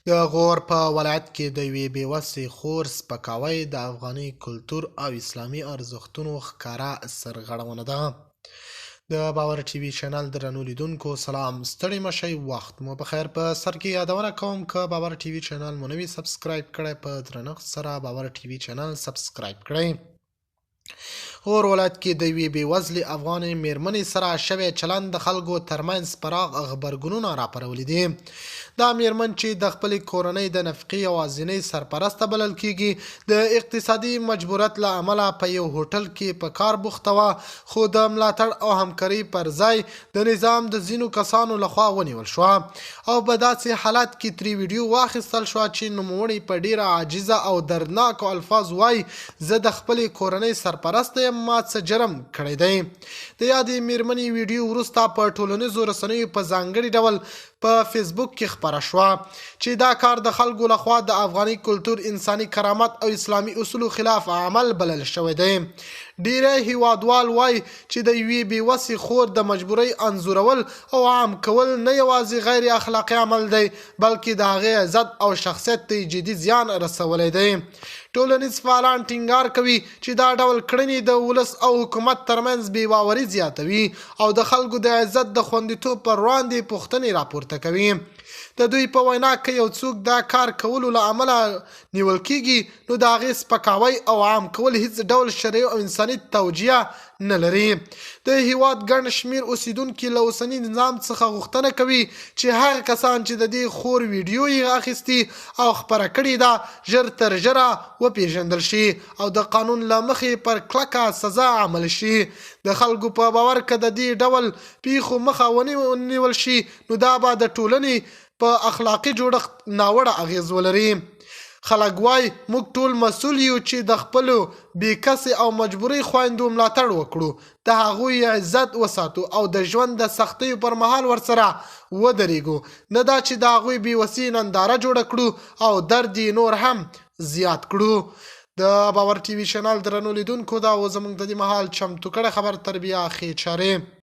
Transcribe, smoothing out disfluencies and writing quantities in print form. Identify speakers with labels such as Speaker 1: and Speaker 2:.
Speaker 1: د غور په ولایت کې د یوې بېوسې خور سپکاوی د افغاني کلتور او اسلامي ارزښتونو ښکاره سرغړونه ده. د باور ټي وي چینل درنو لیدونکو سلام، ستړي مشئ، وخت مو بخیر. په سر کې یادونه کوم که باور ټي وي چینل مو نوي سبسکرایب کړئ، په درنښت سره باور ټي وي چینل سبسکرایب کړئ. غور ولایت کې د یوې بېوزلې افغانې میرمنې سره شوی چلند د خلکو ترمنځ پراخ غبرګونونه راپارولي دي. دا میرمن چې د خپلې کورنۍ د نفقې یوازینۍ سرپرسته بلل کېږي، د اقتصادي مجبوریت له امله په یو هوټل کې په کار بوخته وه، خو د ملاتړ او همکارۍ پر ځای د نظام د ځینو کسانو لخوا ونیول شوه او په داسې حالت کې ترې ویډیو واخیستل شوه چې نوموړی په ډیره عاجزه او دردناکو الفاظو وایي: زه د خپلې کورنۍ سرپرسته یم، ما څه جرم کړی دی. د یادې میرمنې ویډیو وروسته په ټولنیزو رسنیو په ځانګړي ډول په فیسبوک کې خپره شوه چې دا کار د خلکو لخوا د افغاني کلتور، انساني کرامت او اسلامي اصولو خلاف عمل بلل شوی دی. ډیری هیوادوال وایي چې د یوې بېوسې خور د مجبورۍ انځورول او عام کول نه یوازې غیر اخلاقي عمل دی، بلکې د هغې عزت او شخصیت ته جدي زیان رسولی دی. ټولنیز فعالان ټینګار کوي چې دا ډول کړنې د ولس او حکومت ترمنځ بې باوري زیاتوي او د خلکو د عزت د خوندیتوب پر وړاندې پوښتنې راپورته کوي. د دوی په وینا که یو څوک دا کار کولو له امله نیول کېږي، نو د هغې سپکاوی او عام کول هیڅ ډول شرعي او انساني توجیه نه لري. د هیواد ګڼ شمېر اوسیدونکي له اوسني نظام څخه غوښتنه کوي چې هغه کسان چې د دې خور ویډیو یې اخیستي او خپره کړې ده ژر تر ژره وپېژندل شي او د قانون له مخې پر کلکه سزا عمل شي. د خلکو په باور که د دې ډول پیښو مخه ونیول شي، نو دا به د ټولنې په اخلاقي جوړښت ناوړه اغېز ولري. خلک وایي موږ ټول مسؤل یو چې د خپلو بېکسې او مجبورۍ خویندو ملاتړ وکړو، د هغوی عزت وساتو او د ژوند د سختیو پر مهال ورسره ودرېږو، نه دا چې د هغوی بېوسي ننداره جوړه کړو او درد یې نور هم زیات کړو. د باور ټي وي چینل درنو لیدونکو، دا و زموږ د دې مهال چمتو کړی خبر تربیه ښې چارې.